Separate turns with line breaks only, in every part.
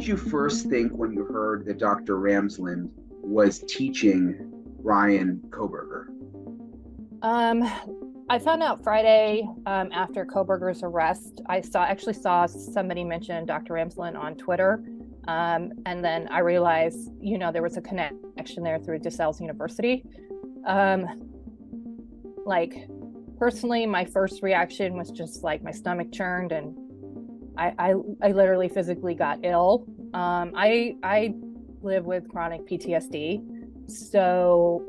did you first think when you heard that Dr. Ramsland was teaching Bryan Kohberger?
Um, I found out Friday after Kohberger's arrest. I actually saw somebody mention Dr. Ramsland on Twitter. And then I realized, there was a connection there through DeSales University. Um, like personally, my first reaction was just like my stomach churned and I literally physically got ill. I live with chronic PTSD. So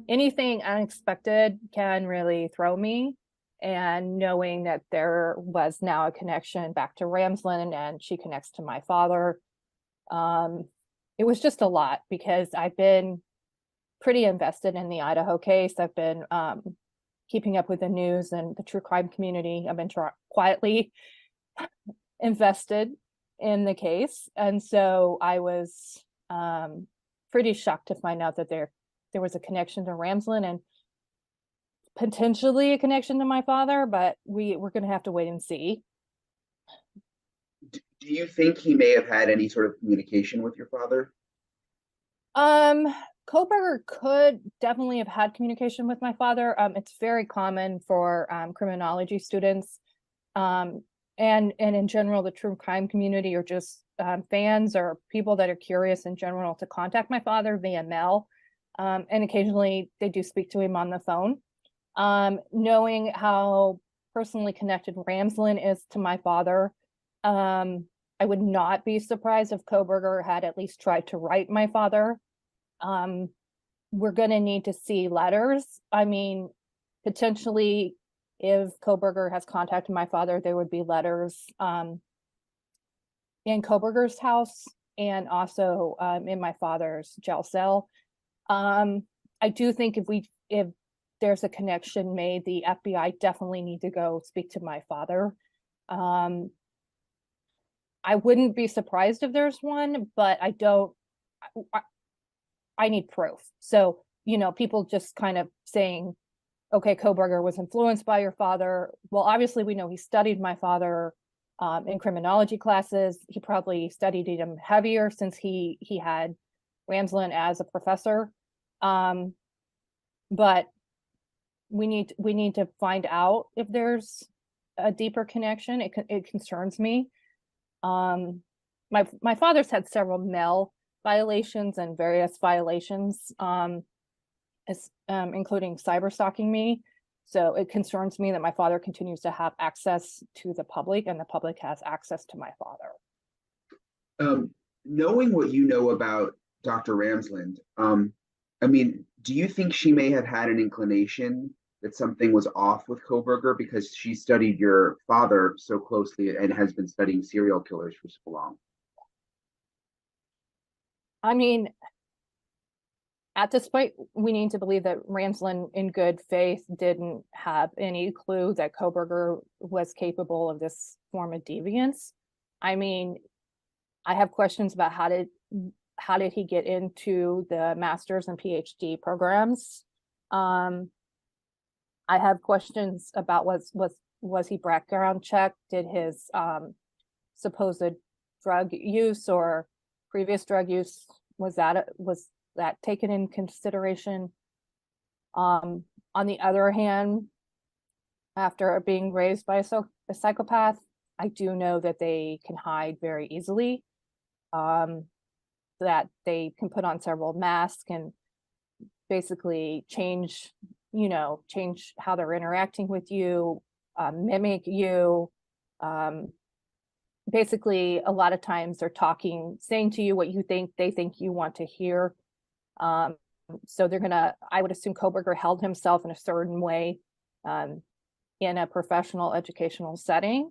anything unexpected can really throw me. And knowing that there was now a connection back to Ramsland and she connects to my father, it was just a lot because I've been pretty invested in the Idaho case. I've been keeping up with the news and the true crime community. I've been quietly invested in the case. And so I was pretty shocked to find out that there was a connection to Ramsland and potentially a connection to my father, but we're going to have to wait and see.
Do you think he may have had any sort of communication with your father?
Kohberger could definitely have had communication with my father. It's very common for criminology students and in general, the true crime community or just fans or people that are curious in general to contact my father via mail. And occasionally they do speak to him on the phone. Knowing how personally connected Ramsland is to my father, I would not be surprised if Kohberger had at least tried to write my father. We're going to need to see letters. I mean, potentially, if Kohberger has contacted my father, there would be letters in Kohberger's house and also in my father's jail cell. I do think if there's a connection made, the FBI definitely need to go speak to my father. I wouldn't be surprised if there's one, but I need proof. So, people just kind of saying, okay, Kohberger was influenced by your father. Well, obviously we know he studied my father in criminology classes. He probably studied him heavier since he had Ramsland as a professor. But we need to find out if there's a deeper connection. It concerns me. My father's had several mail violations and various violations, including cyber stalking me. So it concerns me that my father continues to have access to the public and the public has access to my father.
Knowing what you know about Dr. Ramsland, I mean, do you think she may have had an inclination that something was off with Kohberger because she studied your father so closely and has been studying serial killers for so long?
I mean, at this point, we need to believe that Ramsland, in good faith, didn't have any clue that Kohberger was capable of this form of deviance. I mean, I have questions about how did he get into the master's and PhD programs. I have questions about was he background checked? Did his supposed drug use or previous drug use was that taken in consideration? On the other hand, after being raised by a psychopath, I do know that they can hide very easily. That they can put on several masks and basically change how they're interacting with you, mimic you. Basically, a lot of times they're saying to you what they think you want to hear. So I would assume Kohberger held himself in a certain way in a professional educational setting.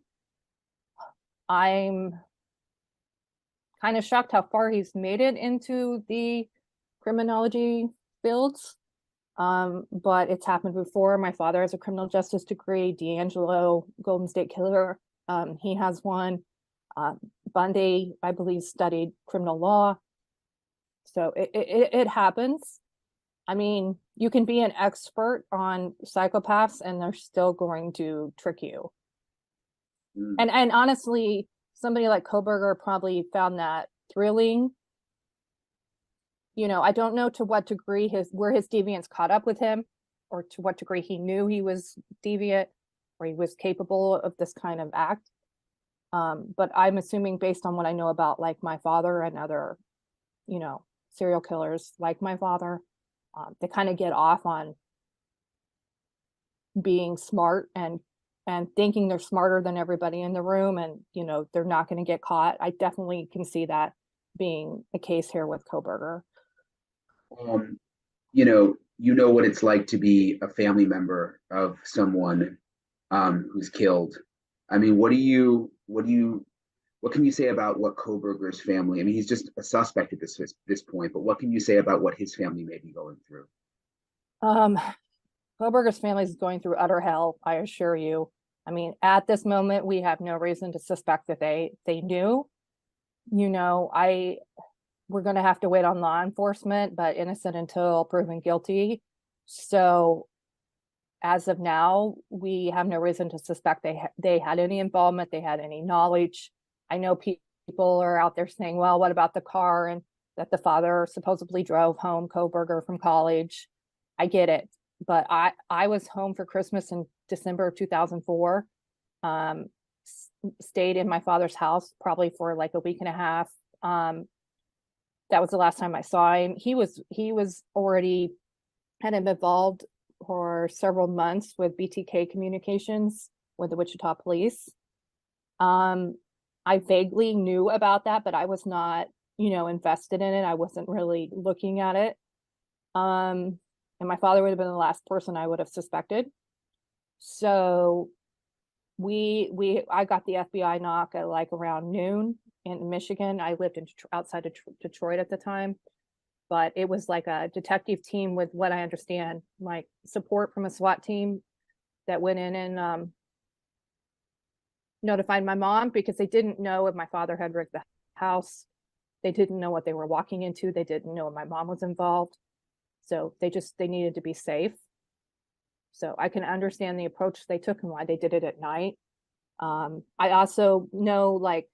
I'm kind of shocked how far he's made it into the criminology fields. But it's happened before. My father has a criminal justice degree. D'Angelo, Golden State Killer, he has one. Bundy, I believe, studied criminal law. So it happens. I mean, you can be an expert on psychopaths and they're still going to trick you. And honestly, somebody like Kohberger probably found that thrilling. I don't know to what degree where his deviance caught up with him, or to what degree he knew he was deviant or he was capable of this kind of act. But I'm assuming, based on what I know about like my father and other, serial killers like my father, they kind of get off on being smart and thinking they're smarter than everybody in the room, and they're not going to get caught. I definitely can see that being a case here with Kohberger.
What it's like to be a family member of someone who's killed. I mean, what can you say about what Kohberger's family? I mean, he's just a suspect at this point, but what can you say about what his family may be going through?
Kohberger's family is going through utter hell, I assure you. I mean, at this moment, we have no reason to suspect that they knew. We're going to have to wait on law enforcement, but innocent until proven guilty. So as of now, we have no reason to suspect they had any involvement, they had any knowledge. I know people are out there saying, well, what about the car, and that the father supposedly drove home Kohberger from college. I get it. But I was home for Christmas in December of 2004, stayed in my father's house probably for like a week and a half. That was the last time I saw him. He was already had him involved for several months with BTK communications with the Wichita police. I vaguely knew about that, but I was not, invested in it. I wasn't really looking at it. And my father would have been the last person I would have suspected. So I got the FBI knock at like around noon in Michigan. I lived outside of Detroit at the time, but it was like a detective team with, what I understand, like support from a SWAT team that went in and notified my mom, because they didn't know if my father had rigged the house. They didn't know what they were walking into. They didn't know if my mom was involved. So they needed to be safe. So I can understand the approach they took and why they did it at night. I also know, like,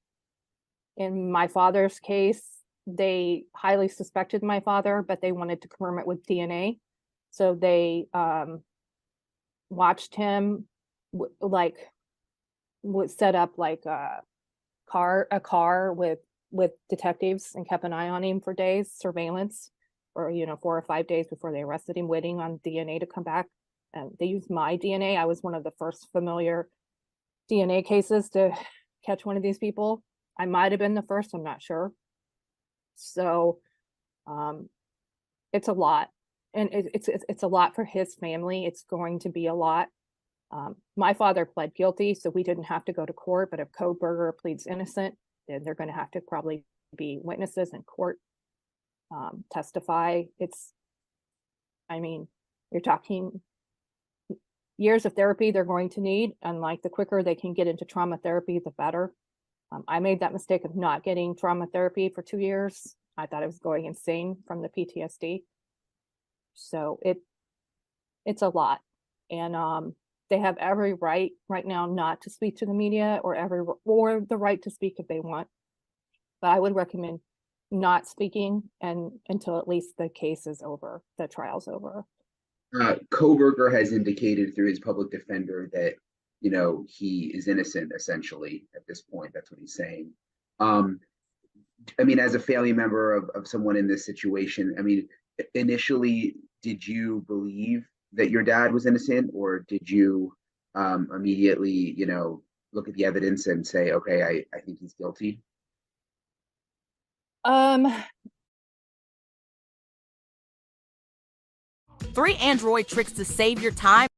in my father's case, they highly suspected my father, but they wanted to confirm it with DNA. So they watched him, would set up like a car with detectives, and kept an eye on him for days, surveillance, or 4 or 5 days before they arrested him, waiting on DNA to come back. And they used my DNA. I was one of the first familiar DNA cases to catch one of these people. I might have been the first, I'm not sure. So it's a lot, and it's a lot for his family. It's going to be a lot. My father pled guilty, so we didn't have to go to court. But if Kohberger pleads innocent, then they're going to have to probably be witnesses in court, testify. You're talking years of therapy they're going to need, and like the quicker they can get into trauma therapy, the better. I made that mistake of not getting trauma therapy for 2 years. I thought I was going insane from the PTSD. So it's a lot, and they have every right now not to speak to the media, or the right to speak if they want. But I would recommend not speaking until at least the case is over, the trial's over.
Kohberger has indicated through his public defender that he is innocent, essentially, at this point. That's what he's saying. As a family member of someone in this situation, initially, did you believe that your dad was innocent, or did you immediately, look at the evidence and say, okay, I think he's guilty?
3 Android tricks to save your time